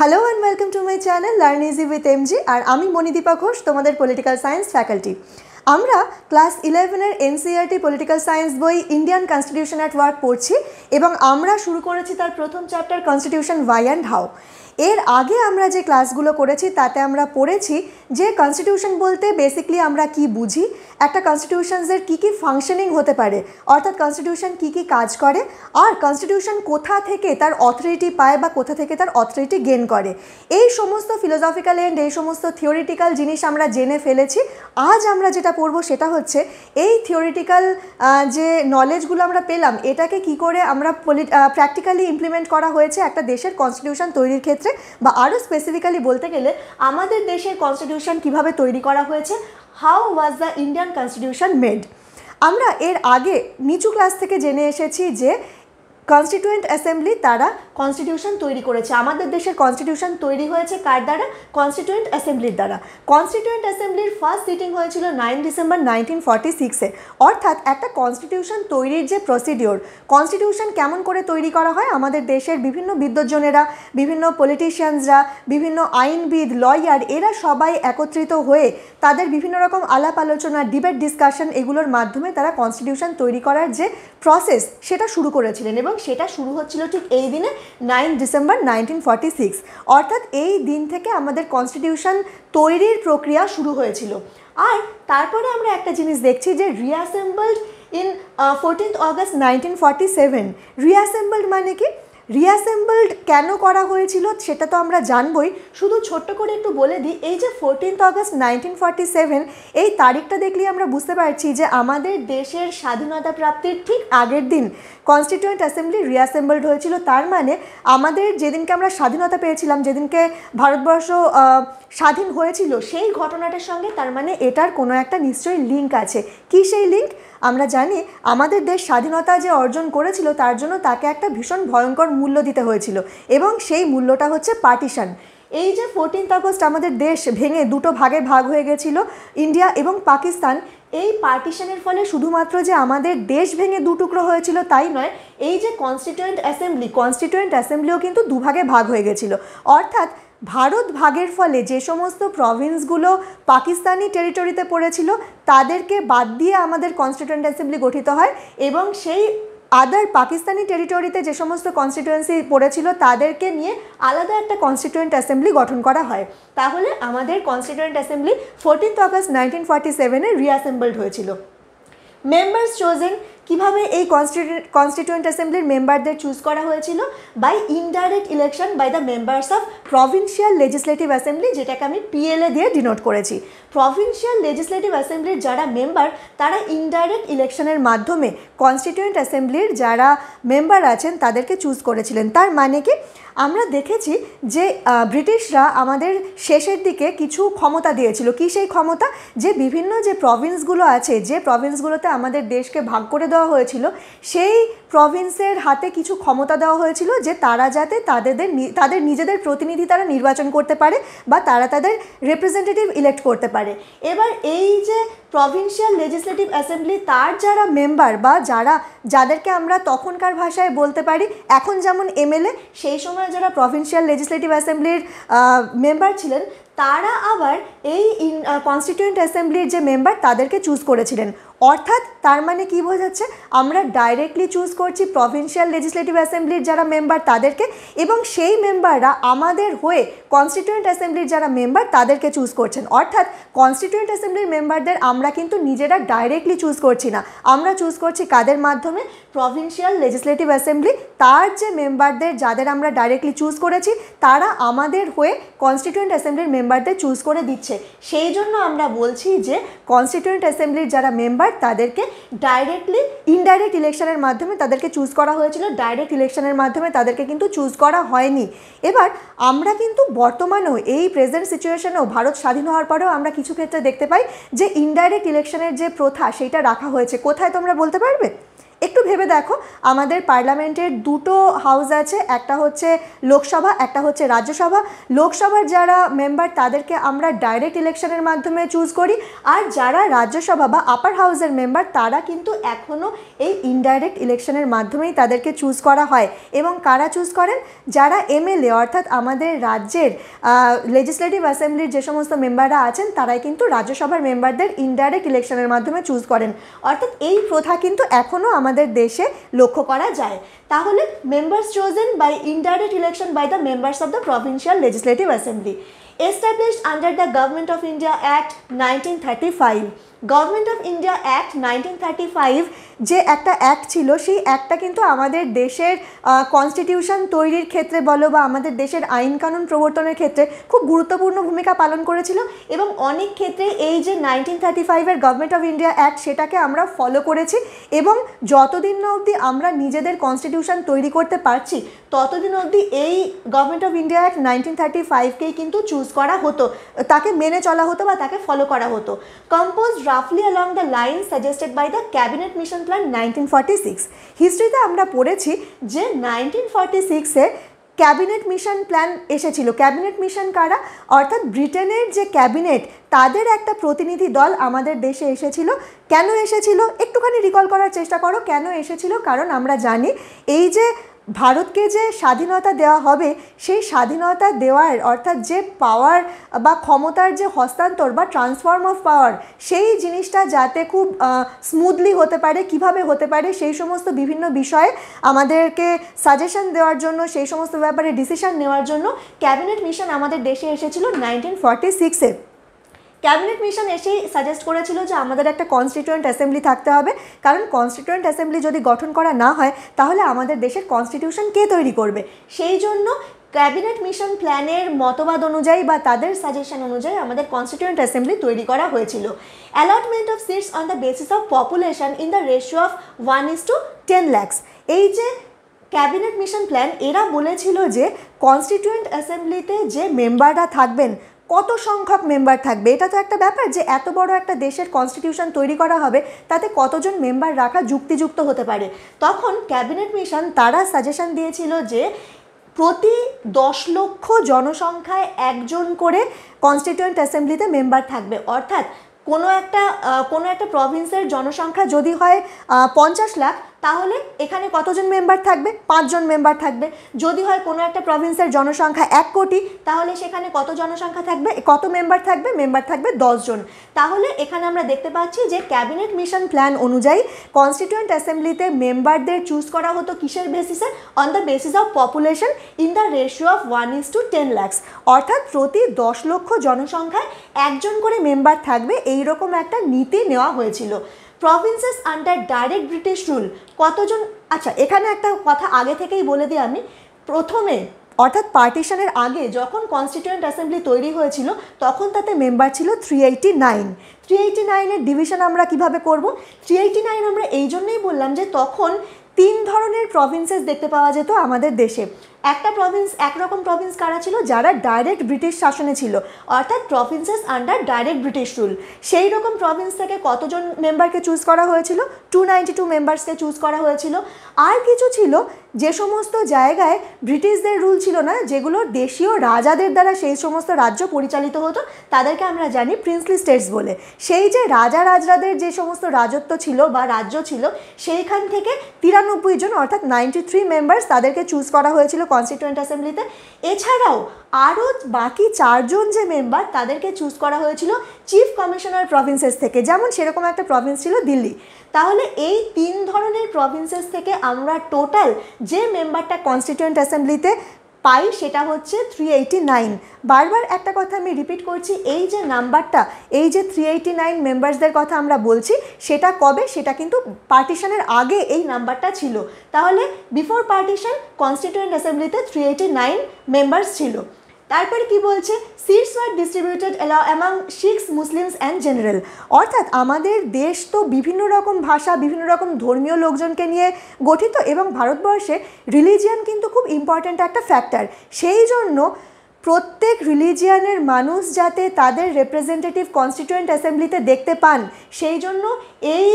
Hello and welcome to my channel learn easy with MG और आमी मणिदीपा घोष तुम्हारे political science फैकाल्टी। আমরা ক্লাস 11 এর এনসিইআরটি পলিটিক্যাল সায়েন্স বই ইন্ডিয়ান কনস্টিটিউশন অ্যাট ওয়ার্ক পড়ছি এবং আমরা শুরু করেছি তার প্রথম chapter constitution why and how. এর আগে আমরা যে ক্লাসগুলো করেছি তাতে আমরা পড়েছি যে কনস্টিটিউশন বলতে বেসিক্যালি আমরা কি বুঝি, একটা কনস্টিটিউশনসের কী কী ফাংশনিং হতে পারে, অর্থাৎ কনস্টিটিউশন কী কী কাজ করে আর কনস্টিটিউশন কোথা থেকে তার অথরিটি পায় বা কোথা থেকে তার অথরিটি গেন করে, এই সমস্ত ফিলোসফিক্যাল এন্ড এই সমস্ত থিওরিটিক্যাল জিনিস আমরা জেনে ফেলেছি। আজ আমরা যেটা পড়বো সেটা হচ্ছে এই থিওরিটিক্যাল যে নলেজগুলো আমরা পেলাম এটাকে কি করে আমরা প্র্যাকটিক্যালি ইমপ্লিমেন্ট করা হয়েছে একটা দেশের কনস্টিটিউশন তৈরির ক্ষেত্রে, বা আরও স্পেসিফিক্যালি বলতে গেলে আমাদের দেশের কনস্টিটিউশন কিভাবে তৈরি করা হয়েছে, how was the Indian constitution made. আমরা এর আগে নিচু ক্লাস থেকে জেনে এসেছি যে কনস্টিটিউয়েন্ট অ্যাসেম্বলি তারা কনস্টিটিউশন তৈরি করেছে। আমাদের দেশের কনস্টিটিউশন তৈরি হয়েছে কার দ্বারা? কনস্টিটিউয়েন্ট অ্যাসেম্বলির দ্বারা। কনস্টিটিউয়েন্ট অ্যাসেম্বলির ফার্স্ট সিটিং হয়েছিল 9 ডিসেম্বর 1946-এ। অর্থাৎ একটা কনস্টিটিউশন তৈরির যে প্রসিডিওর, কনস্টিটিউশন কেমন করে তৈরি করা হয়, আমাদের দেশের বিভিন্ন বিদ্বজ্জনেরা, বিভিন্ন পলিটিশিয়ানসরা, বিভিন্ন আইনবিদ, লয়ার, এরা সবাই একত্রিত হয়ে তাদের বিভিন্ন রকম আলাপ আলোচনা, ডিবেট, ডিসকাশন, এগুলোর মাধ্যমে তারা কনস্টিটিউশন তৈরি করার যে প্রসেস সেটা শুরু করেছিলেন এবং সেটা শুরু হচ্ছিল ঠিক এই দিনে 9 ডিসেম্বর 1946। অর্থাৎ এই দিন থেকে আমাদের কনস্টিটিউশন তৈরির প্রক্রিয়া শুরু হয়েছিল। আর তারপরে আমরা একটা জিনিস দেখছি যে রিঅ্যাসেম্বলড ইন 14th অগস্ট 1947। রিঅ্যাসেম্বলড মানে কি, রিঅ্যাসেম্বলড কেন করা হয়েছিল সেটা তো আমরা জানবই। শুধু ছোট্ট করে একটু বলে দিই, এই যে 14th অগস্ট 1947 এই তারিখটা দেখলেই আমরা বুঝতে পারছি যে আমাদের দেশের স্বাধীনতা প্রাপ্তির ঠিক আগের দিন কনস্টিটিউয়েন্ট অ্যাসেম্বলি রিঅ্যাসেম্বলড হয়েছিল। তার মানে আমাদের যেদিনকে আমরা স্বাধীনতা পেয়েছিলাম, যেদিনকে ভারতবর্ষ স্বাধীন হয়েছিল, সেই ঘটনাটার সঙ্গে তার মানে এটার কোনো একটা নিশ্চয়ই লিঙ্ক আছে। কি সেই লিঙ্ক? আমরা জানি আমাদের দেশ স্বাধীনতা যে অর্জন করেছিল তার জন্য তাকে একটা ভীষণ ভয়ঙ্কর মূল্য দিতে হয়েছিল এবং সেই মূল্যটা হচ্ছে পার্টিশন। এই যে 14th অগস্ট আমাদের দেশ ভেঙে দুটো ভাগে ভাগ হয়ে গেছিল, ইন্ডিয়া এবং পাকিস্তান, এই পার্টিশনের ফলে শুধুমাত্র যে আমাদের দেশ ভেঙে দু টুকরো হয়েছিল তাই নয়, এই যে কনস্টিটিউয়েন্ট অ্যাসেম্বলিও কিন্তু দুভাগে ভাগ হয়ে গেছিল। অর্থাৎ ভারত ভাগের ফলে যে সমস্ত প্রভিন্সগুলো পাকিস্তানি টেরিটরিতে পড়েছিল তাদেরকে বাদ দিয়ে আমাদের কনস্টিটিউয়েন্ট অ্যাসেম্বলি গঠিত হয় এবং সেই আদার পাকিস্তানি টেরিটরিতে যে সমস্ত কনস্টিটিউয়েন্সি পড়েছিল তাদেরকে নিয়ে আলাদা একটা কনস্টিটিউয়েন্ট অ্যাসেম্বলি গঠন করা হয়। তাহলে আমাদের কনস্টিটিউয়েন্ট অ্যাসেম্বলি 14th অগস্ট 1947-এ রিঅ্যাসেম্বলড হয়েছিল। মেম্বার্স চোজেন, কিভাবে এই কনস্টিটিউয়েন্ট অ্যাসেম্বলির মেম্বারদের চুজ করা হয়েছিল? By indirect election by the members of provincial legislative assembly, যেটাকে আমি পিএলএ দিয়ে ডিনোট করেছি। প্রভিন্সিয়াল লেজিসলেটিভ অ্যাসেম্বলির যারা মেম্বার তারা ইনডাইরেক্ট ইলেকশনের মাধ্যমে কনস্টিটিউয়েন্ট অ্যাসেম্বলির যারা মেম্বার আছেন তাদেরকে চুজ করেছিলেন। তার মানে কি, আমরা দেখেছি যে ব্রিটিশরা আমাদের শেষের দিকে কিছু ক্ষমতা দিয়েছিল। কি সেই ক্ষমতা? যে বিভিন্ন যে প্রভিন্সগুলো আছে, যে প্রভিন্সগুলোতে আমাদের দেশকে ভাগ করে দেওয়া হয়েছিল, সেই প্রভিন্সের হাতে কিছু ক্ষমতা দেওয়া হয়েছিল যে তারা যাতে তাদের নিজেদের প্রতিনিধি তারা নির্বাচন করতে পারে বা তারা তাদের রিপ্রেজেন্টেটিভ ইলেক্ট করতে পারে। এবার এই যে প্রভিন্সিয়াল লেজিসলেটিভ অ্যাসেম্বলি তার যারা মেম্বার বা যাদেরকে আমরা তখনকার ভাষায় বলতে পারি এখন যেমন এমএলএ, সেই সময় যারা প্রভিন্সিয়াল লেজিসলেটিভ অ্যাসেম্বলির মেম্বার ছিলেন তারা আবার এই কনস্টিটিউয়েন্ট অ্যাসেম্বলির যে মেম্বার তাদেরকে চুজ করেছিলেন। অর্থাৎ তার মানে কি বোঝাচ্ছে? আমরা ডাইরেক্টলি চুজ করছি প্রভিন্সিয়াল লেজিসলেটিভ অ্যাসেম্বলির যারা মেম্বার তাদেরকে, এবং সেই মেম্বাররা আমাদের হয়ে কনস্টিটিউয়েন্ট অ্যাসেম্বলির যারা মেম্বার তাদেরকে চুজ করছেন। অর্থাৎ কনস্টিটিউয়েন্ট অ্যাসেম্বলির মেম্বারদের আমরা কিন্তু নিজেরা ডাইরেক্টলি চুজ করছি না, আমরা চুজ করছি কাদের মাধ্যমে? প্রভিন্সিয়াল লেজিসলেটিভ অ্যাসেম্বলি তার যে মেম্বারদের যাদের আমরা ডাইরেক্টলি চুজ করেছি তারা আমাদের হয়ে কনস্টিটিউয়েন্ট অ্যাসেম্বলির মেম্বারদের চুজ করে দিচ্ছে। সেই জন্য আমরা বলছি যে কনস্টিটিউয়েন্ট অ্যাসেম্বলির যারা মেম্বার তাদেরকে ডাইরেক্টলি ইনডাইরেক্ট ইলেকশনের মাধ্যমে তাদেরকে চুজ করা হয়েছিল, ডাইরেক্ট ইলেকশনের মাধ্যমে তাদেরকে কিন্তু চুজ করা হয়নি। এবার আমরা কিন্তু বর্তমানেও এই প্রেজেন্ট সিচুয়েশনেও ভারত স্বাধীন হওয়ার পরেও আমরা কিছু ক্ষেত্রে দেখতে পাই যে ইনডাইরেক্ট ইলেকশনের যে প্রথা সেইটা রাখা হয়েছে। কোথায় তোমরা বলতে পারবে? একটু ভেবে দেখো, আমাদের পার্লামেন্টের দুটো হাউস আছে, একটা হচ্ছে লোকসভা, একটা হচ্ছে রাজ্যসভা। লোকসভার যারা মেম্বার তাদেরকে আমরা ডাইরেক্ট ইলেকশনের মাধ্যমে চুজ করি, আর যারা রাজ্যসভা বা আপার হাউসের মেম্বার তারা কিন্তু এখনও এই ইনডাইরেক্ট ইলেকশনের মাধ্যমেই তাদেরকে চুজ করা হয়। এবং কারা চুজ করেন? যারা এমএলএ অর্থাৎ আমাদের রাজ্যের লেজিসলেটিভ অ্যাসেম্বলির যে সমস্ত মেম্বাররা আছেন তারাই কিন্তু রাজ্যসভার মেম্বারদের ইনডাইরেক্ট ইলেকশনের মাধ্যমে চুজ করেন। অর্থাৎ এই প্রথা কিন্তু এখনও আমাদের দেশে লক্ষ্য করা যায়। তাহলে members chosen by indirect election by the members of the provincial legislative assembly established under the Government of India Act 1935. Government of India act 1935 যে একটা অ্যাক্ট ছিল, সেই অ্যাক্টটা কিন্তু আমাদের দেশের কনস্টিটিউশন তৈরির ক্ষেত্রে বলো বা আমাদের দেশের আইন কানুন প্রবর্তনের ক্ষেত্রে খুব গুরুত্বপূর্ণ ভূমিকা পালন করেছিল। এবং অনেক ক্ষেত্রে এই যে 1935-এর গভর্নমেন্ট অফ ইন্ডিয়া অ্যাক্ট সেটাকে আমরা ফলো করেছি। এবং যতদিন না অবধি আমরা নিজেদের কনস্টিটিউশন তৈরি করতে পারছি ততদিন অবধি এই গভর্নমেন্ট অফ ইন্ডিয়া অ্যাক্ট 1935কেই কিন্তু চুজ করা হতো, তাকে মেনে চলা হতো বা তাকে ফলো করা হতো। Compose roughly along the lines suggested by the Cabinet Mission Plan 1946. হিস্ট্রিতে আমরা পড়েছি যে 1946-এ ক্যাবিনেট মিশন প্ল্যান এসেছিল। ক্যাবিনেট মিশন কারা? অর্থাৎ ব্রিটেনের যে ক্যাবিনেট তাদের একটা প্রতিনিধি দল আমাদের দেশে এসেছিল। কেন এসেছিল একটুখানি রিকল করার চেষ্টা করো। কেন এসেছিল? কারণ আমরা জানি এই যে ভারতকে যে স্বাধীনতা দেওয়া হবে, সেই স্বাধীনতা দেওয়ার অর্থাৎ যে পাওয়ার বা ক্ষমতার যে হস্তান্তর বা ট্রান্সফর্ম অফ পাওয়ার, সেই জিনিসটা যাতে খুব স্মুথলি হতে পারে, কিভাবে হতে পারে সেই সমস্ত বিভিন্ন বিষয়ে আমাদেরকে সাজেশন দেওয়ার জন্য, সেই সমস্ত ব্যাপারে ডিসিশন নেওয়ার জন্য ক্যাবিনেট মিশন আমাদের দেশে এসেছিল 1946-এ। ক্যাবিনেট মিশন এসেই সাজেস্ট করেছিল যে আমাদের একটা কনস্টিটিউয়েন্ট অ্যাসেম্বলি থাকতে হবে, কারণ কনস্টিটিউয়েন্ট অ্যাসেম্বলি যদি গঠন করা না হয় তাহলে আমাদের দেশের কনস্টিটিউশন কে তৈরি করবে। সেই জন্য ক্যাবিনেট মিশন প্ল্যানের মতবাদ অনুযায়ী বা তাদের সাজেশন অনুযায়ী আমাদের কনস্টিটিউয়েন্ট অ্যাসেম্বলি তৈরি করা হয়েছিল। Allotment of seats on the basis of population in the ratio of 1:10 lakhs। এই যে ক্যাবিনেট মিশন প্ল্যান, এরা বলেছিল যে কনস্টিটিউয়েন্ট অ্যাসেম্বলিতে যে মেম্বাররা থাকবেন কত সংখ্যক মেম্বার থাকবে। এটা তো একটা ব্যাপার যে এত বড় একটা দেশের কনস্টিটিউশন তৈরি করা হবে, তাতে কতজন মেম্বার রাখা যুক্তিযুক্ত হতে পারে। তখন ক্যাবিনেট মিশন তারা সাজেশন দিয়েছিল যে প্রতি 10 লক্ষ জনসংখ্যায় একজন করে কনস্টিটিউয়েন্ট অ্যাসেম্বলিতে মেম্বার থাকবে। অর্থাৎ কোনো একটা প্রভিন্সের জনসংখ্যা যদি হয় 50 লাখ, তাহলে এখানে কতজন মেম্বার থাকবে? 5 জন মেম্বার থাকবে। যদি হয় কোনো একটা প্রভিন্সের জনসংখ্যা 1 কোটি, তাহলে সেখানে কত জনসংখ্যা থাকবে, কত মেম্বার থাকবে? মেম্বার থাকবে 10 জন। তাহলে এখানে আমরা দেখতে পাচ্ছি যে ক্যাবিনেট মিশন প্ল্যান অনুযায়ী কনস্টিটিউয়েন্ট অ্যাসেম্বলিতে মেম্বারদের চুজ করা হতো কিসের বেসিসে? On the basis of population in the ratio of 1:10 lakhs। অর্থাৎ প্রতি 10 লক্ষ জনসংখ্যায় একজন করে মেম্বার থাকবে, এইরকম একটা নীতি নেওয়া হয়েছিল। Provinces under direct British rule কতজন? আচ্ছা, এখানে একটা কথা আগে থেকেই বলে দিই আমি। প্রথমে অর্থাৎ পার্টিশনের আগে যখন কনস্টিটিউয়েন্ট অ্যাসেম্বলি তৈরি হয়েছিল তখন তাতে মেম্বার ছিল 389। 389-এর ডিভিশন আমরা কিভাবে করব? 389 আমরা এই জন্যই বললাম যে তখন 3 ধরনের প্রভিন্সেস দেখতে পাওয়া যেত আমাদের দেশে। একটা প্রভিন্স, একরকম প্রভিন্স কারা ছিল? যারা ডাইরেক্ট ব্রিটিশ শাসনে ছিল, অর্থাৎ provinces under direct British rule. সেই রকম প্রভিন্স থেকে কতজন মেম্বারকে চুজ করা হয়েছিল? 292 মেম্বার্সকে চুজ করা হয়েছিল। আর কিছু ছিল যে সমস্ত জায়গায় ব্রিটিশদের রুল ছিল না, যেগুলো দেশীয় রাজাদের দ্বারা সেই সমস্ত রাজ্য পরিচালিত হতো, তাদেরকে আমরা জানি প্রিন্সলি স্টেটস বলে। সেই যে রাজাদের যে সমস্ত রাজত্ব ছিল বা রাজ্য ছিল, সেইখান থেকে 93 জন অর্থাৎ 93 মেম্বার্স তাদেরকে চুজ করা হয়েছিল কনস্টিটিউয়েন্ট অ্যাসেম্বলিতে। এছাড়াও আরও বাকি 4 জন যে মেম্বার তাদেরকে চুজ করা হয়েছিল চিফ কমিশনার প্রভিন্সেস থেকে, যেমন সেরকম একটা প্রভিন্স ছিল দিল্লি। তাহলে এই 3 ধরনের প্রভিন্সেস থেকে আমরা টোটাল যে মেম্বারটা কনস্টিটিউয়েন্ট অ্যাসেম্বলিতে পাই সেটা হচ্ছে 389। বারবার একটা কথা আমি রিপিট করছি, এই যে নাম্বারটা, এই যে 389 মেম্বার্সদের কথা আমরা বলছি, সেটা কবে? সেটা কিন্তু পার্টিশনের আগে এই নাম্বারটা ছিল। তাহলে বিফোর পার্টিশন কনস্টিটিউয়েন্ট অ্যাসেম্বলিতে 389 মেম্বার্স ছিল। তারপরে কি বলছে? Seats were distributed among Sikhs, Muslims and general. অর্থাৎ আমাদের দেশ তো বিভিন্ন রকম ভাষা, বিভিন্ন রকম ধর্মীয় লোকজনকে নিয়ে গঠিত, এবং ভারতবর্ষে রিলিজিয়ান কিন্তু খুব ইম্পর্ট্যান্ট একটা ফ্যাক্টর। সেই জন্য প্রত্যেক রিলিজিয়ানের মানুষ যাতে তাদের রিপ্রেজেন্টেটিভ কনস্টিটিউয়েন্ট অ্যাসেম্বলিতে দেখতে পান, সেই জন্য এই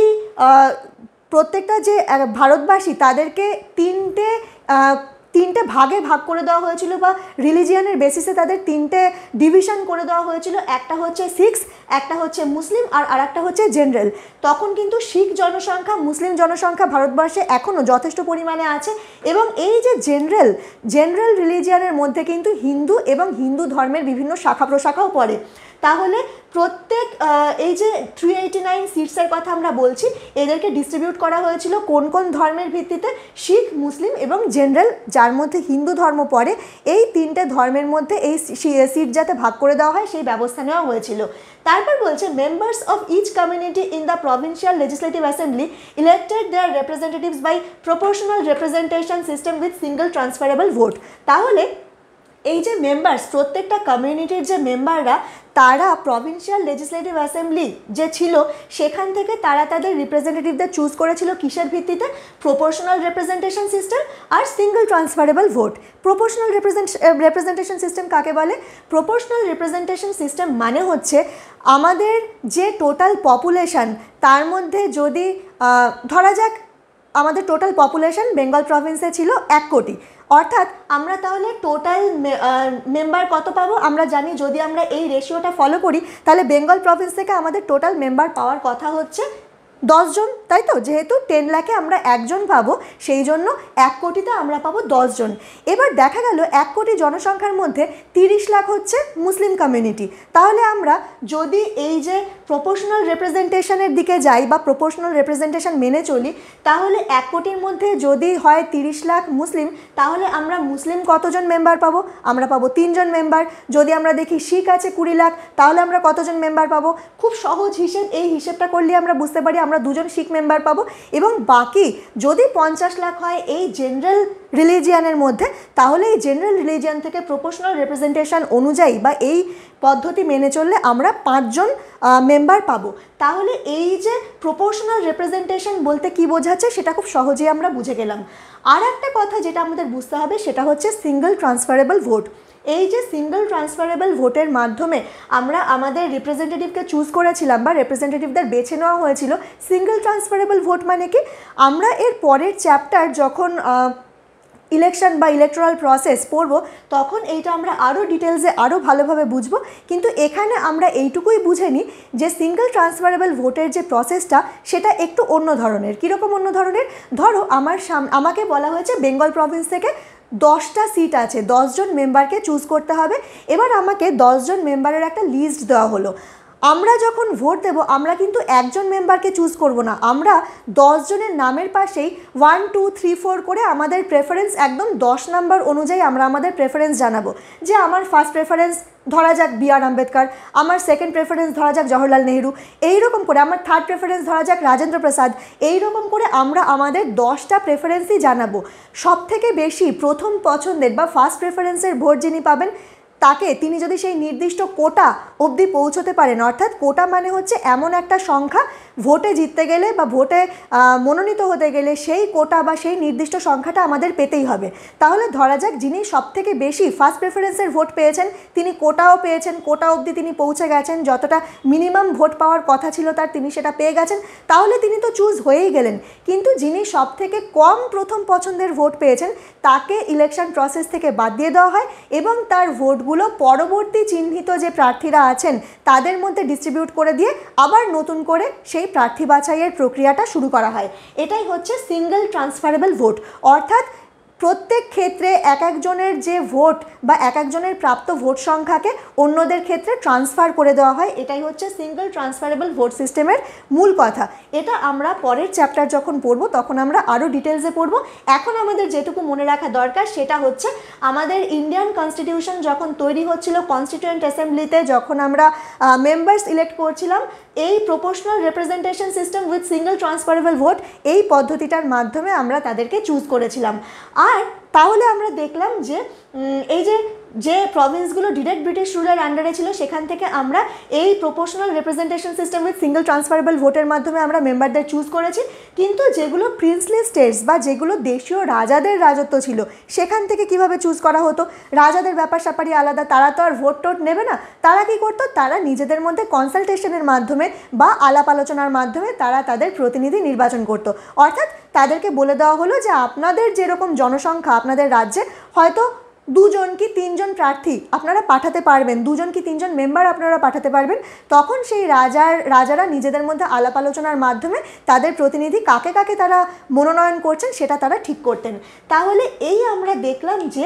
প্রত্যেকটা যে ভারতবাসী তাদেরকে তিনটে ভাগে ভাগ করে দেওয়া হয়েছিল বা রিলিজিয়ানের বেসিসে তাদের তিনটে ডিভিশন করে দেওয়া হয়েছিল। একটা হচ্ছে শিখস, একটা হচ্ছে মুসলিম, আর আরেকটা হচ্ছে জেনারেল। তখন কিন্তু শিখ জনসংখ্যা, মুসলিম জনসংখ্যা ভারতবর্ষে এখনও যথেষ্ট পরিমাণে আছে। এবং এই যে জেনারেল রিলিজিয়ানের মধ্যে কিন্তু হিন্দু এবং হিন্দু ধর্মের বিভিন্ন শাখা প্রশাখাও পড়ে। তাহলে প্রত্যেক এই যে 389 সিটসের কথা আমরা বলছি, এদেরকে ডিস্ট্রিবিউট করা হয়েছিল কোন কোন ধর্মের ভিত্তিতে? শিখ, মুসলিম এবং জেনারেল, যার মধ্যে হিন্দু ধর্ম পড়ে। এই তিনটে ধর্মের মধ্যে এই সিট যাতে ভাগ করে দেওয়া হয় সেই ব্যবস্থা নেওয়া হয়েছিল। তারপর বলছে members of each community in the provincial legislative assembly elected their representatives by proportional representation system with single transferable vote. তাহলে এই যে মেম্বার্স, প্রত্যেকটা কমিউনিটির যে মেম্বাররা, তারা প্রভিন্সিয়াল লেজিসলেটিভ অ্যাসেম্বলি যে ছিল সেখান থেকে তারা তাদের রিপ্রেজেন্টেটিভদের চুজ করেছিল কিসের ভিত্তিতে? প্রপোর্শনাল রিপ্রেজেন্টেশন সিস্টেম আর single transferable vote. Proportional representation system কাকে বলে? প্রপোর্শনাল রিপ্রেজেন্টেশন সিস্টেম মানে হচ্ছে আমাদের যে টোটাল পপুলেশন, তার মধ্যে যদি ধরা যাক আমাদের টোটাল পপুলেশন বেঙ্গল প্রভিন্সে ছিল 1 কোটি, অর্থাৎ আমরা তাহলে টোটাল মেম্বার কত পাবো? আমরা জানি যদি আমরা এই রেশিওটা ফলো করি তাহলে বেঙ্গল প্রভিন্স থেকে আমাদের টোটাল মেম্বার পাওয়ার কথা হচ্ছে 10 জন, তাই তো? যেহেতু 10 লাখে আমরা একজন পাবো, সেই জন্য 1 কোটিতে আমরা পাবো 10 জন। এবার দেখা গেল 1 কোটি জনসংখ্যার মধ্যে 30 লাখ হচ্ছে মুসলিম কমিউনিটি। তাহলে আমরা যদি এই যে প্রপোর্শনাল রিপ্রেজেন্টেশনের দিকে যাই বা প্রপোর্শনাল রিপ্রেজেন্টেশন মেনে চলি, তাহলে 1 কোটির মধ্যে যদি হয় 30 লাখ মুসলিম, তাহলে আমরা মুসলিম কতজন মেম্বার পাবো? আমরা পাবো 3 জন মেম্বার। যদি আমরা দেখি শিখ আছে 20 লাখ, তাহলে আমরা কতজন মেম্বার পাবো? খুব সহজ হিসেব, এই হিসেবটা করলে আমরা বুঝতে পারি আমরা 2 জন শিখ মেম্বার পাবো। এবং বাকি যদি 50 লাখ হয় এই জেনারেল রিলিজিয়ানের মধ্যে, তাহলে এই জেনারেল রিলিজিয়ান থেকে প্রপোর্শনাল রিপ্রেজেন্টেশন অনুযায়ী বা এই পদ্ধতি মেনে চললে আমরা 5 জন মেম্বার পাবো। তাহলে এই যে প্রপোর্শনাল রিপ্রেজেন্টেশন বলতে কি বোঝাচ্ছে সেটা খুব সহজেই আমরা বুঝে গেলাম। আর একটা কথা যেটা আমাদের বুঝতে হবে সেটা হচ্ছে সিঙ্গল ট্রান্সফারেবল ভোট। এই যে সিঙ্গল ট্রান্সফারেবল ভোটের মাধ্যমে আমরা আমাদের রিপ্রেজেন্টেটিভকে চুজ করেছিলাম বা রিপ্রেজেন্টেটিভদের বেছে নেওয়া হয়েছিল, সিঙ্গল ট্রান্সফারেবল ভোট মানে কি? আমরা এর পরের চ্যাপ্টার যখন ইলেকশন বা ইলেকটোরাল প্রসেস পড়ব, তখন এইটা আমরা আরও ডিটেলসে আরও ভালোভাবে বুঝবো। কিন্তু এখানে আমরা এইটুকুই বুঝে নিই যে সিঙ্গল ট্রান্সফারেবল ভোটের যে প্রসেসটা সেটা একটু অন্য ধরনের। কীরকম অন্য ধরনের? ধরো আমাকে বলা হয়েছে বেঙ্গল প্রভিন্স থেকে 10টা সিট আছে, 10 জন মেম্বারকে চুজ করতে হবে। এবার আমাকে 10 জন মেম্বারের একটা লিস্ট দেওয়া হলো। আমরা যখন ভোট দেব আমরা কিন্তু একজন মেম্বারকে চুজ করব না, আমরা 10 জনের নামের পাশেই 1 2 3 4 করে আমাদের প্রেফারেন্স একদম 10 নাম্বার অনুযায়ী আমরা আমাদের প্রেফারেন্স জানাবো। যে আমার ফার্স্ট প্রেফারেন্স ধরা যাক বি.আর. আম্বেদকর, আমার সেকেন্ড প্রেফারেন্স ধরা যাক জওহরলাল নেহরু, এইরকম করে আমার থার্ড প্রেফারেন্স ধরা যাক রাজেন্দ্র প্রসাদ। এইরকম করে আমরা আমাদের 10টা প্রেফারেন্সই জানাবো। সবথেকে বেশি প্রথম পছন্দের বা ফার্স্ট প্রেফারেন্সের ভোট যিনি পাবেন, তাকে তিনি যদি সেই নির্দিষ্ট কোটা অবধি পৌঁছতে পারেন, অর্থাৎ কোটা মানে হচ্ছে এমন একটা সংখ্যা, ভোটে জিততে গেলে বা ভোটে মনোনীত হতে গেলে সেই কোটা বা সেই নির্দিষ্ট সংখ্যাটা আমাদের পেতেই হবে। তাহলে ধরা যাক যিনি সবথেকে বেশি ফার্স্ট প্রেফারেন্সের ভোট পেয়েছেন, তিনি কোটাও পেয়েছেন, কোটা অবধি তিনি পৌঁছে গেছেন, যতটা মিনিমাম ভোট পাওয়ার কথা ছিল তার তিনি সেটা পেয়ে গেছেন, তাহলে তিনি তো চুজ হয়েই গেলেন। কিন্তু যিনি সবথেকে কম প্রথম পছন্দের ভোট পেয়েছেন তাকে ইলেকশন প্রসেস থেকে বাদ দিয়ে দেওয়া হয় এবং তার ভোটগুলো পরবর্তী চিহ্নিত যে প্রার্থীরা আছেন তাদের মধ্যে ডিস্ট্রিবিউট করে দিয়ে আবার নতুন করে সেই প্রার্থী বাছাইয়ের প্রক্রিয়াটা শুরু করা হয়। এটাই হচ্ছে সিঙ্গল ট্রান্সফারেবল ভোট। অর্থাৎ প্রত্যেক ক্ষেত্রে এক একজনের যে ভোট বা এক একজনের প্রাপ্ত ভোট সংখ্যাকে অন্যদের ক্ষেত্রে ট্রান্সফার করে দেওয়া হয়। এটাই হচ্ছে সিঙ্গল ট্রান্সফারেবল ভোট সিস্টেমের মূল কথা। এটা আমরা পরের চ্যাপ্টার যখন পড়ব তখন আমরা আরও ডিটেলসে পড়ব। এখন আমাদের যেটুকু মনে রাখা দরকার সেটা হচ্ছে আমাদের ইন্ডিয়ান কনস্টিটিউশন যখন তৈরি হচ্ছিল, কনস্টিটিউয়েন্ট অ্যাসেম্বলিতে যখন আমরা মেম্বার্স ইলেক্ট করছিলাম, এই proportional representation system with single transferable vote এই পদ্ধতিটার মাধ্যমে আমরা তাদেরকে চুজ করেছিলাম। আর তাহলে আমরা দেখলাম যে এই যে যে প্রভিন্সগুলো ডিরেক্ট ব্রিটিশ রুলার আন্ডারে ছিল সেখান থেকে আমরা এই proportional representation system with single transferable ভোটের মাধ্যমে আমরা মেম্বারদের চুজ করেছি। কিন্তু যেগুলো প্রিন্সলি স্টেটস বা যেগুলো দেশীয় রাজাদের রাজত্ব ছিল সেখান থেকে কিভাবে চুজ করা হতো, রাজাদের ব্যাপার স্যাপারই আলাদা, তারা তো আর ভোট টোট নেবে না। তারা কি করতো, তারা নিজেদের মধ্যে কনসালটেশনের মাধ্যমে বা আলাপ আলোচনার মাধ্যমে তারা তাদের প্রতিনিধি নির্বাচন করতো। অর্থাৎ তাদেরকে বলে দেওয়া হলো যে আপনাদের যেরকম জনসংখ্যা আপনাদের রাজ্যে হয়তো 2জন কি 3জন প্রার্থী আপনারা পাঠাতে পারবেন, 2জন কি 3জন মেম্বার আপনারা পাঠাতে পারবেন। তখন সেই রাজারা নিজেদের মধ্যে আলাপ আলোচনার মাধ্যমে তাদের প্রতিনিধি কাকে কাকে তারা মনোনয়ন করছেন সেটা তারা ঠিক করতেন। তাহলে এই আমরা দেখলাম যে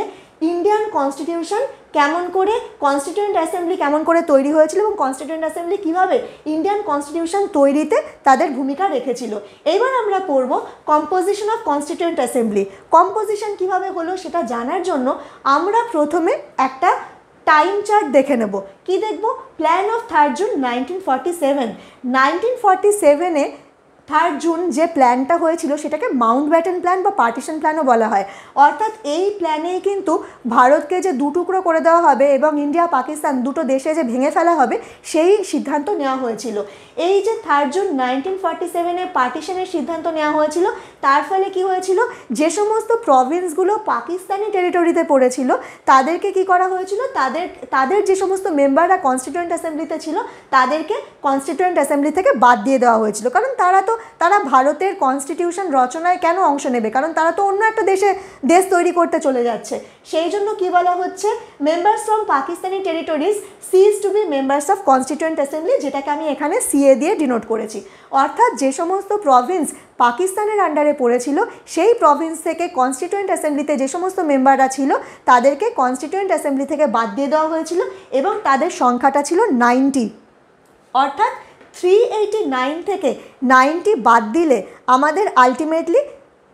ইন্ডিয়ান কনস্টিটিউশন কেমন করে, কনস্টিটিউয়েন্ট অ্যাসেম্বলি কেমন করে তৈরি হয়েছিল এবং কনস্টিটিউয়েন্ট অ্যাসেম্বলি কীভাবে ইন্ডিয়ান কনস্টিটিউশন তৈরিতে তাদের ভূমিকা রেখেছিল। এবার আমরা পড়ব composition of constituent assembly. Composition কীভাবে হলো সেটা জানার জন্য আমরা প্রথমে একটা টাইম চার্ট দেখে নেব। কি দেখব? Plan of 3 June 1947। 1947-এ 3 জুন যে প্ল্যানটা হয়েছিল সেটাকে মাউন্টব্যাটেন প্ল্যান বা পার্টিশন প্ল্যানও বলা হয়। অর্থাৎ এই প্ল্যানেই কিন্তু ভারতকে যে দুটুকরো করে দেওয়া হবে এবং ইন্ডিয়া পাকিস্তান দুটো দেশে যে ভেঙে ফেলা হবে সেই সিদ্ধান্ত নেওয়া হয়েছিল। এই যে 3 জুন 1947-এ পার্টিশনের সিদ্ধান্ত নেওয়া হয়েছিল, তার ফলে কি হয়েছিল, যে সমস্ত প্রভিন্সগুলো পাকিস্তানি টেরিটরিতে পড়েছিল তাদেরকে কি করা হয়েছিল, তাদের যে সমস্ত মেম্বাররা কনস্টিটিউয়েন্ট অ্যাসেম্বলিতে ছিল তাদেরকে কনস্টিটিউয়েন্ট অ্যাসেম্বলি থেকে বাদ দিয়ে দেওয়া হয়েছিল। কারণ তারা ভারতের কনস্টিটিউশন রচনায় কেন অংশ নেবে, কারণ তারা তো অন্য একটা দেশ তৈরি করতে চলে যাচ্ছে। সেই জন্য কি বলা হচ্ছে, members from Pakistani territories cease to be members of constituent assembly, যেটাকে আমি এখানে সিএ দিয়ে ডিনোট করেছি। অর্থাৎ যে সমস্ত প্রভিন্স পাকিস্তানের আন্ডারে পড়েছিল সেই প্রভিন্স থেকে কনস্টিটিউয়েন্ট অ্যাসেম্বলিতে যে সমস্ত মেম্বাররা ছিল তাদেরকে কনস্টিটিউয়েন্ট অ্যাসেম্বলি থেকে বাদ দিয়ে দেওয়া হয়েছিল এবং তাদের সংখ্যাটা ছিল 90। অর্থাৎ 389 থেকে 90 বাদ দিলে আমাদের আলটিমেটলি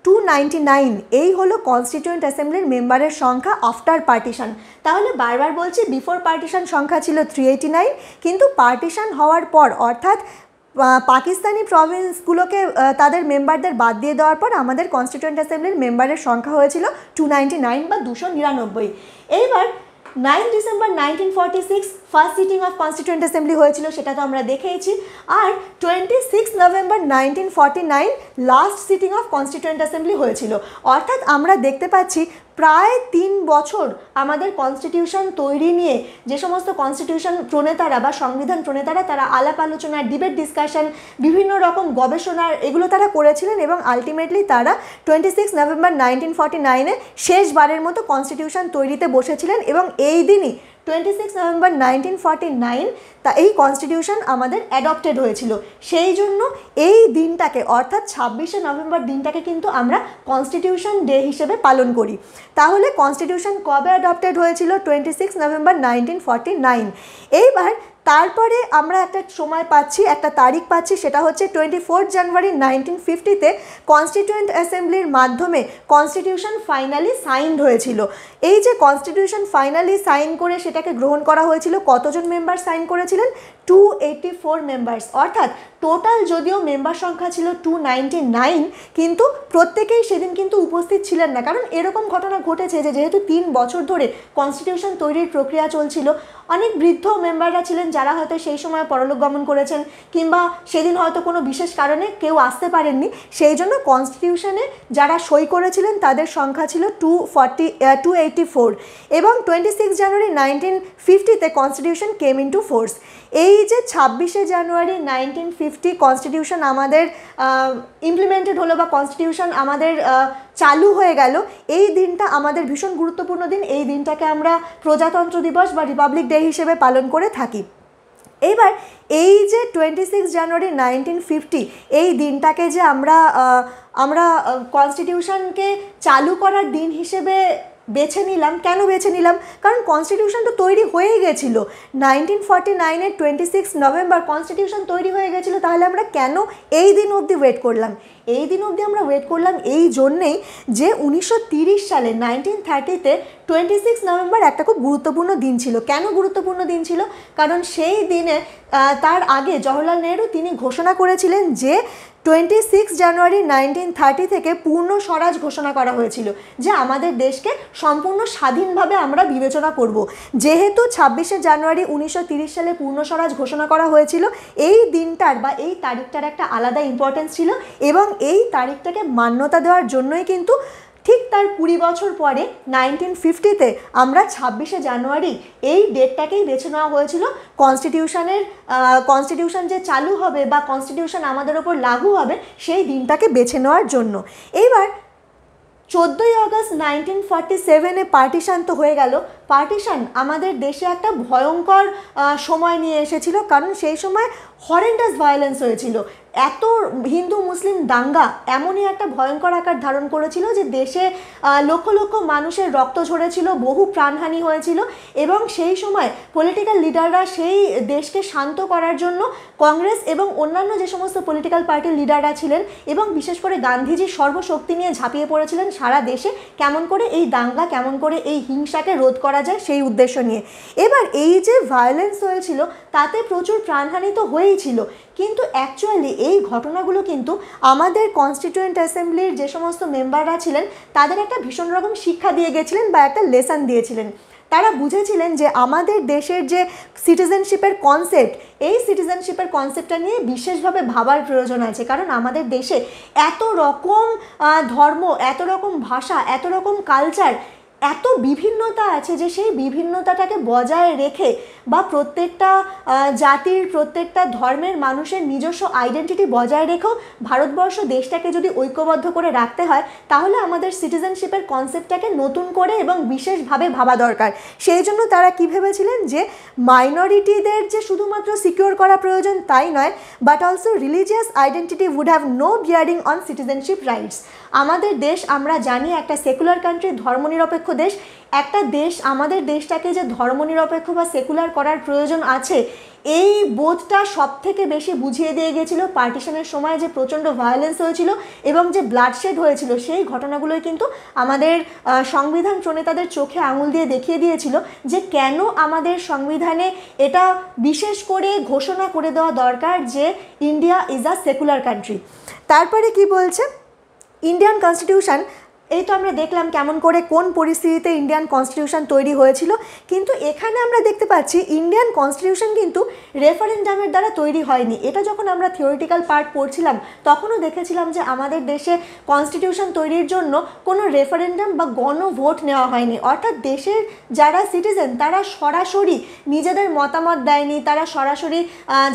299 এই হলো কনস্টিটিউয়েন্ট অ্যাসেম্বলির মেম্বারের সংখ্যা আফটার পার্টিশন। তাহলে বারবার বলছি, বিফোর পার্টিশন সংখ্যা ছিল 389, কিন্তু পার্টিশন হওয়ার পর অর্থাৎ পাকিস্তানি প্রভিন্সগুলোকে তাদের মেম্বারদের বাদ দিয়ে দেওয়ার পর আমাদের কনস্টিটিউয়েন্ট অ্যাসেম্বলির মেম্বারের সংখ্যা হয়েছিল 299 বা 299। এইবার 9 December 1946 first sitting of constituent assembly হয়েছিল, সেটা তো আমরা দেখেইছি। আর 26 November 1949 last sitting of constituent assembly হয়েছিল। অর্থাৎ আমরা দেখতে পাচ্ছি প্রায় 3 বছর আমাদের কনস্টিটিউশন তৈরি নিয়ে যে সমস্ত কনস্টিটিউশন প্রণেতারা বা সংবিধান প্রণেতারা তারা আলাপ আলোচনা, ডিবেট, ডিসকাশন, বিভিন্ন রকম গবেষণার এগুলো তারা করেছিলেন এবং আলটিমেটলি তারা 26 নভেম্বর 1949-এ শেষবারের মতো কনস্টিটিউশন তৈরিতে বসেছিলেন এবং এই দিনই 26 নভেম্বর 1949 এই কনস্টিটিউশন আমাদের অ্যাডপ্টেড হয়েছিল। সেই জন্য এই দিনটাকে অর্থাৎ 26শে নভেম্বর দিনটাকে কিন্তু আমরা কনস্টিটিউশন ডে হিসেবে পালন করি। তাহলে কনস্টিটিউশন কবে অ্যাডপ্টেড হয়েছিল? 26 নভেম্বর 1949। এইবার তারপরে আমরা একটা সময় পাচ্ছি, একটা তারিখ পাচ্ছি, সেটা হচ্ছে 24 জানুয়ারি 1950-তে কনস্টিটিউয়েন্ট অ্যাসেম্বলির মাধ্যমে কনস্টিটিউশন ফাইনালি সাইনড হয়েছিল। এই যে কনস্টিটিউশন ফাইনালি সাইন করে সেটাকে গ্রহণ করা হয়েছিল, কতজন মেম্বার সাইন করেছিলেন? 284 মেম্বার্স। অর্থাৎ টোটাল যদিও মেম্বার সংখ্যা ছিল 299, কিন্তু প্রত্যেকেই সেদিন কিন্তু উপস্থিত ছিলেন না। কারণ এরকম ঘটনা ঘটেছে যে যেহেতু 3 বছর ধরে কনস্টিটিউশন তৈরির প্রক্রিয়া চলছিল, অনেক বৃদ্ধ মেম্বাররা ছিলেন যারা হয়তো সেই সময় পরলোক গমন করেছেন কিংবা সেদিন হয়তো কোনো বিশেষ কারণে কেউ আসতে পারেননি। সেই জন্য কনস্টিটিউশনে যারা সই করেছিলেন তাদের সংখ্যা ছিল 284 এবং 26 জানুয়ারি 1950-তে কনস্টিটিউশন কেম ইনটু ফোর্স। এই যে 26শে জানুয়ারি 1950 কনস্টিটিউশন আমাদের ইমপ্লিমেন্টেড হলো বা কনস্টিটিউশন আমাদের চালু হয়ে গেল, এই দিনটা আমাদের ভীষণ গুরুত্বপূর্ণ দিন। এই দিনটাকে আমরা প্রজাতন্ত্র দিবস বা রিপাবলিক ডে হিসেবে পালন করে থাকি। এইবার এই যে 26 জানুয়ারি 1950 এই দিনটাকে যে আমরা কনস্টিটিউশনকে চালু করার দিন হিসেবে বেছে নিলাম, কেন বেছে নিলাম? কারণ কনস্টিটিউশন তো তৈরি হয়েই গেছিলো 1949-এর 26 নভেম্বর কনস্টিটিউশন তৈরি হয়ে গেছিলো। তাহলে আমরা কেন এই দিন অবধি ওয়েট করলাম? এই দিন অবধি আমরা ওয়েট করলাম এই জন্যেই যে 1930 সালে 1930-তে 26 নভেম্বর একটা খুব গুরুত্বপূর্ণ দিন ছিল। কেন গুরুত্বপূর্ণ দিন ছিল? কারণ সেই দিনে তার আগে জওহরলাল নেহরু তিনি ঘোষণা করেছিলেন যে 26 জানুয়ারি 1930 থেকে পূর্ণ স্বরাজ ঘোষণা করা হয়েছিল, যে আমাদের দেশকে সম্পূর্ণ স্বাধীনভাবে আমরা বিবেচনা করব। যেহেতু 26শে জানুয়ারি 1930 সালে পূর্ণ স্বরাজ ঘোষণা করা হয়েছিল, এই দিনটার বা এই তারিখটার একটা আলাদা ইম্পর্টেন্স ছিল এবং এই তারিখটাকে মান্যতা দেওয়ার জন্যই কিন্তু ঠিক তার 20 বছর পরে 1950-তে আমরা 26শে জানুয়ারি এই ডেটটাকেই বেছে নেওয়া হয়েছিল কনস্টিটিউশন যে চালু হবে বা কনস্টিটিউশন আমাদের ওপর লাগু হবে সেই দিনটাকে বেছে নেওয়ার জন্য। এইবার 14ই আগস্ট 1947-এ পার্টিশান তো হয়ে গেল। পার্টিশান আমাদের দেশে একটা ভয়ঙ্কর সময় নিয়ে এসেছিল, কারণ সেই সময় হরেন্ডাস ভায়োলেন্স হয়েছিল। এত হিন্দু মুসলিম দাঙ্গা এমনই একটা ভয়ঙ্কর আকার ধারণ করেছিল যে দেশে লক্ষ লক্ষ মানুষের রক্ত ঝরেছিল, বহু প্রাণহানি হয়েছিল এবং সেই সময় পলিটিক্যাল লিডাররা সেই দেশকে শান্ত করার জন্য কংগ্রেস এবং অন্যান্য যে সমস্ত পলিটিক্যাল পার্টির লিডাররা ছিলেন এবং বিশেষ করে গান্ধীজি সর্বশক্তি নিয়ে ঝাঁপিয়ে পড়েছিলেন সারা দেশে কেমন করে এই দাঙ্গা, কেমন করে এই হিংসাকে রোধ করা যায় সেই উদ্দেশ্য নিয়ে। এবার এই যে ভায়োলেন্স হয়েছিল তাতে প্রচুর প্রাণহানি তো হয়েই ছিল, কিন্তু অ্যাকচুয়ালি এই ঘটনাগুলো কিন্তু আমাদের কনস্টিটিউয়েন্ট অ্যাসেম্বলির যে সমস্ত মেম্বাররা ছিলেন তাদের একটা ভীষণ রকম শিক্ষা দিয়ে গেছিলেন বা একটা লেসন দিয়েছিলেন। তারা বুঝেছিলেন যে আমাদের দেশের যে সিটিজেনশিপের কনসেপ্ট, এই সিটিজেনশিপের কনসেপ্টটা নিয়ে বিশেষভাবে ভাবার প্রয়োজন আছে, কারণ আমাদের দেশে এত রকম ধর্ম, এত রকম ভাষা, এত রকম কালচার, এত বিভিন্নতা আছে যে সেই বিভিন্নতাটাকে বজায় রেখে বা প্রত্যেকটা জাতির প্রত্যেকটা ধর্মের মানুষের নিজস্ব আইডেন্টিটি বজায় রেখেও ভারতবর্ষ দেশটাকে যদি ঐক্যবদ্ধ করে রাখতে হয় তাহলে আমাদের সিটিজেনশিপের কনসেপ্টটাকে নতুন করে এবং বিশেষভাবে ভাবা দরকার। সেই জন্য তারা কী ভেবেছিলেন যে মাইনরিটিদের যে শুধুমাত্র সিকিউর করা প্রয়োজন তাই নয়, but also religious identity would have no bearing on citizenship rights. আমাদের দেশ আমরা জানি একটা সেকুলার কান্ট্রি, ধর্মনিরপেক্ষ দেশ। একটা দেশ, আমাদের দেশটাকে যে ধর্মনিরপেক্ষ বা সেকুলার করার প্রয়োজন আছে এই বোধটা সব থেকে বেশি বুঝিয়ে দিয়ে গেছিলো পার্টিশনের সময় যে প্রচণ্ড ভায়োলেন্স হয়েছিল এবং যে ব্লাডশেড হয়েছিল, সেই ঘটনাগুলোই কিন্তু আমাদের সংবিধান প্রণেতাদের চোখে আঙুল দিয়ে দেখিয়ে দিয়েছিল যে কেন আমাদের সংবিধানে এটা বিশেষ করে ঘোষণা করে দেওয়া দরকার যে India is a secular country. তারপরে কি বলছে ইন্ডিয়ান কনস্টিটিউশন, এই তো আমরা দেখলাম কেমন করে কোন পরিস্থিতিতে ইন্ডিয়ান কনস্টিটিউশন তৈরি হয়েছিল, কিন্তু এখানে আমরা দেখতে পাচ্ছি ইন্ডিয়ান কনস্টিটিউশন কিন্তু রেফারেন্ডামের দ্বারা তৈরি হয়নি। এটা যখন আমরা থিওরিটিক্যাল পার্ট পড়ছিলাম তখনও দেখেছিলাম যে আমাদের দেশে কনস্টিটিউশন তৈরির জন্য কোনো রেফারেন্ডাম বা গণভোট নেওয়া হয়নি, অর্থাৎ দেশের যারা সিটিজেন তারা সরাসরি নিজেদের মতামত দেয়নি, তারা সরাসরি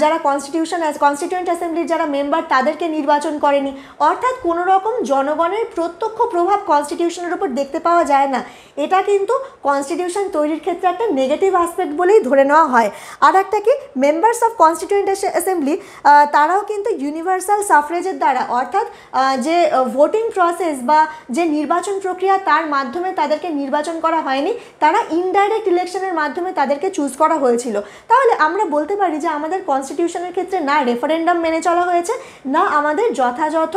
যারা কনস্টিটিউয়েন্ট অ্যাসেম্বলির যারা মেম্বার তাদেরকে নির্বাচন করেনি, অর্থাৎ কোনো রকম জনগণের প্রত্যক্ষ প্রভাব কনস্টিটিউশনের উপর দেখতে পাওয়া যায় না। এটা কিন্তু কনস্টিটিউশন তৈরির ক্ষেত্রে একটা নেগেটিভ অ্যাসপেক্ট বলেই ধরে নেওয়া হয়। আর একটা কি, মেম্বার্স অফ কনস্টিটিউয়েন্ট অ্যাসেম্বলি তারাও কিন্তু ইউনিভার্সাল সাফরেজের দ্বারা, অর্থাৎ যে ভোটিং প্রসেস বা যে নির্বাচন প্রক্রিয়া তার মাধ্যমে তাদেরকে নির্বাচন করা হয়নি, তারা ইনডাইরেক্ট ইলেকশনের মাধ্যমে তাদেরকে চুজ করা হয়েছিল। তাহলে আমরা বলতে পারি যে আমাদের কনস্টিটিউশনের ক্ষেত্রে না রেফারেন্ডাম মেনে চলা হয়েছে, না আমাদের যথাযথ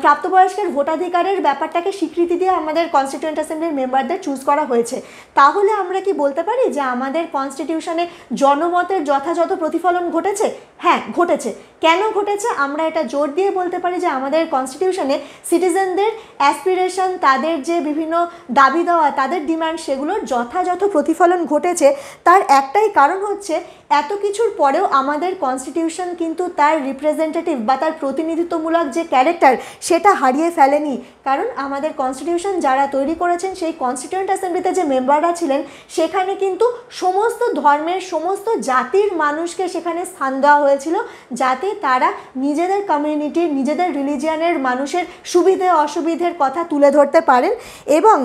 প্রাপ্তবয়স্কের ভোটাধিকারের ব্যাপারটাকে স্বীকৃতি দিয়ে আমাদের কনস্টিটিউয়েন্ট অ্যাসেম্বলির মেম্বারদের চুজ করা হয়েছে। তাহলে আমরা কি বলতে পারি যে আমাদের কনস্টিটিউশনে জনমতের যথাযথ প্রতিফলন ঘটেছে? হ্যাঁ, ঘটেছে। কেন ঘটেছে? আমরা এটা জোর দিয়ে বলতে পারি যে আমাদের কনস্টিটিউশনে সিটিজেনদের অ্যাসপিরেশন, তাদের যে বিভিন্ন দাবি দেওয়া, তাদের ডিমান্ড, সেগুলোর যথাযথ প্রতিফলন ঘটেছে। তার একটাই কারণ হচ্ছে এত কিছুর পরেও আমাদের কনস্টিটিউশন কিন্তু তার রিপ্রেজেন্টেটিভ বা তার প্রতিনিধিত্বমূলক যে ক্যারেক্টার সেটা হারিয়ে ফেলেনি। কারণ আমাদের কনস্টিটিউশন যারা তৈরি করেছেন সেই কনস্টিটিউয়েন্ট অ্যাসেম্বলিতে যে মেম্বাররা ছিলেন সেখানে কিন্তু সমস্ত ধর্মের, সমস্ত জাতির মানুষকে সেখানে স্থান দেওয়া হয়েছিল, যাতে তারা নিজেদের কমিউনিটির, নিজেদের রিলিজিয়ানের মানুষের সুবিধে অসুবিধের কথা তুলে ধরতে পারেন। এবং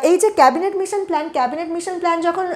এই যে ক্যাবিনেট মিশন প্ল্যান যখন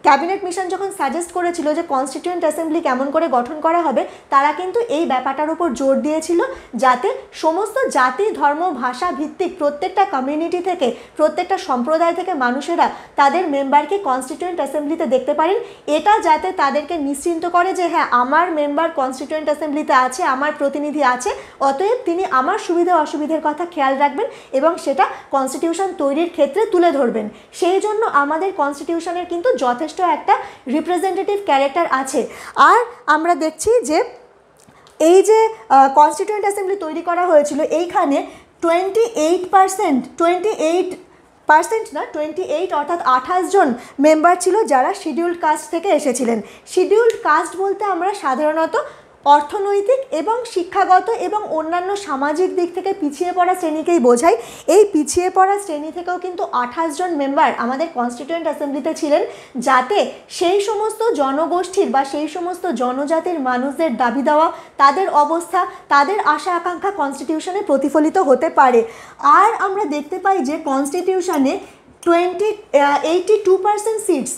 ক্যাবিনেট মিশন যখন সাজেস্ট করেছিল যে কনস্টিটিউয়েন্ট অ্যাসেম্বলি কেমন করে গঠন করা হবে, তারা কিন্তু এই ব্যাপারটার উপর জোর দিয়েছিল যাতে সমস্ত জাতি ধর্ম ভাষা ভিত্তিক প্রত্যেকটা কমিউনিটি থেকে প্রত্যেকটা সম্প্রদায় থেকে মানুষেরা তাদের মেম্বারকে কনস্টিটিউয়েন্ট অ্যাসেম্বলিতে দেখতে পারেন। এটা যাতে তাদেরকে নিশ্চিন্ত করে যে হ্যাঁ, আমার মেম্বার কনস্টিটিউয়েন্ট অ্যাসেম্বলিতে আছে, আমার প্রতিনিধি আছে, অতএব তিনি আমার সুবিধা অসুবিধার কথা খেয়াল রাখবেন এবং সেটা কনস্টিটিউশন তৈরির ক্ষেত্রে তুলে ধরবেন। সেই জন্য আমাদের কনস্টিটিউশনের কিন্তু যথেষ্ট একটা রিপ্রেজেন্টেটিভ ক্যারেক্টার আছে। আর আমরা দেখছি যে এই যে কনস্টিটিউয়েন্ট অ্যাসেম্বলি তৈরি করা হয়েছিল, এইখানে 28 অর্থাৎ 28 জন মেম্বার ছিল যারা শিডিউল্ড কাস্ট থেকে এসেছিলেন। শিডিউল্ড কাস্ট বলতে আমরা সাধারণত অর্থনৈতিক এবং শিক্ষাগত এবং অন্যান্য সামাজিক দিক থেকে পিছিয়ে পড়া শ্রেণীকেই বোঝায়। এই পিছিয়ে পড়া শ্রেণী থেকেও কিন্তু 28 জন মেম্বার আমাদের কনস্টিটিউয়েন্ট অ্যাসেম্বলিতে ছিলেন, যাতে সেই সমস্ত জনগোষ্ঠীর বা সেই সমস্ত জনজাতির মানুষদের দাবি দেওয়া, তাদের অবস্থা, তাদের আশা আকাঙ্ক্ষা কনস্টিটিউশনে প্রতিফলিত হতে পারে। আর আমরা দেখতে পাই যে কনস্টিটিউশনে 82% সিটস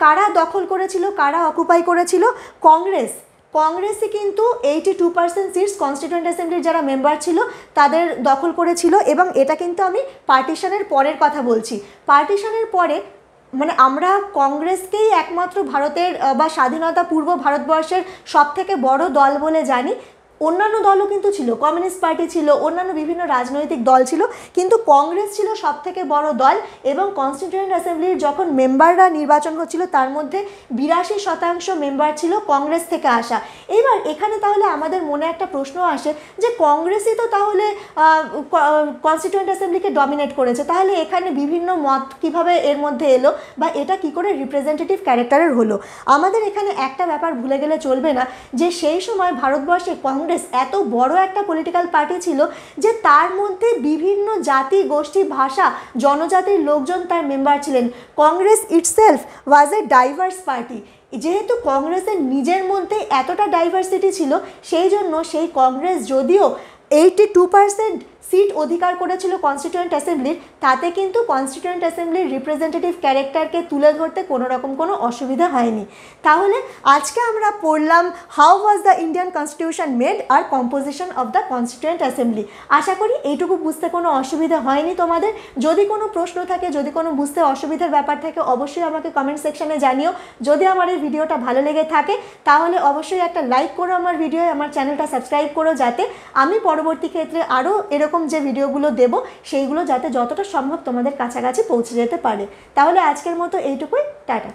কারা দখল করেছিল, কারা অকুপাই করেছিল? কংগ্রেসই কিন্তু 82% সিটস কনস্টিটিউয়েন্ট অ্যাসেম্বলির যারা মেম্বার ছিল তাদের দখল করেছিল। এবং এটা কিন্তু আমি পার্টিশনের পরের কথা বলছি। পার্টিশনের পরে মানে আমরা কংগ্রেসকেই একমাত্র ভারতের বা স্বাধীনতা পূর্ব ভারতবর্ষের সবথেকে বড় দল বলে জানি। অন্যান্য দলও কিন্তু ছিল, কমিউনিস্ট পার্টি ছিল, অন্যান্য বিভিন্ন রাজনৈতিক দল ছিল, কিন্তু কংগ্রেস ছিল সবথেকে বড় দল। এবং কনস্টিটিউয়েন্ট অ্যাসেম্বলির যখন মেম্বাররা নির্বাচন হচ্ছিল তার মধ্যে 82% মেম্বার ছিল কংগ্রেস থেকে আসা। এবার এখানে তাহলে আমাদের মনে একটা প্রশ্ন আসে যে কংগ্রেসই তো তাহলে কনস্টিটিউয়েন্ট অ্যাসেম্বলিকে ডমিনেট করেছে, তাহলে এখানে বিভিন্ন মত কিভাবে এর মধ্যে এলো বা এটা কি করে রিপ্রেজেন্টেটিভ ক্যারেক্টারের হলো? আমাদের এখানে একটা ব্যাপার ভুলে গেলে চলবে না যে সেই সময় ভারতবর্ষে কংগ্রেস এত বড় একটা পলিটিক্যাল পার্টি ছিল যে তার মধ্যে বিভিন্ন জাতি গোষ্ঠী ভাষা জনজাতির লোকজন তার মেম্বার ছিলেন। কংগ্রেস ইটসেলফ ওয়াজ এ ডাইভার্স পার্টি। যেহেতু কংগ্রেসের নিজের মধ্যে এতটা ডাইভার্সিটি ছিল, সেই জন্য সেই কংগ্রেস যদিও 82% সিট অধিকার করেছিল কনস্টিটিউয়েন্ট অ্যাসেম্বলির, তাতে কিন্তু কনস্টিটিউয়েন্ট অ্যাসেম্বলির রিপ্রেজেন্টেটিভ ক্যারেক্টারকে তুলে ধরতে কোনো রকম কোনো অসুবিধা হয়নি। তাহলে আজকে আমরা পড়লাম how was the Indian constitution made আর composition of the constituent assembly. আশা করি এইটুকু বুঝতে কোনো অসুবিধা হয়নি তোমাদের। যদি কোনো প্রশ্ন থাকে, যদি কোনো বুঝতে অসুবিধার ব্যাপার থাকে, অবশ্যই আমাকে কমেন্ট সেকশনে জানিও। যদি আমার এই ভিডিওটা ভালো লেগে থাকে তাহলে অবশ্যই একটা লাইক করো আমার ভিডিও, আমার চ্যানেলটা সাবস্ক্রাইব করো, যাতে আমি পরবর্তী ক্ষেত্রে আরও এরকম যে ভিডিওগুলো দেব সেইগুলো যাতে যতটা সম্ভব তোমাদের কাছাকাছি পৌঁছে যেতে পারে। তাহলে আজকের মতো এইটুকুই, টাটা।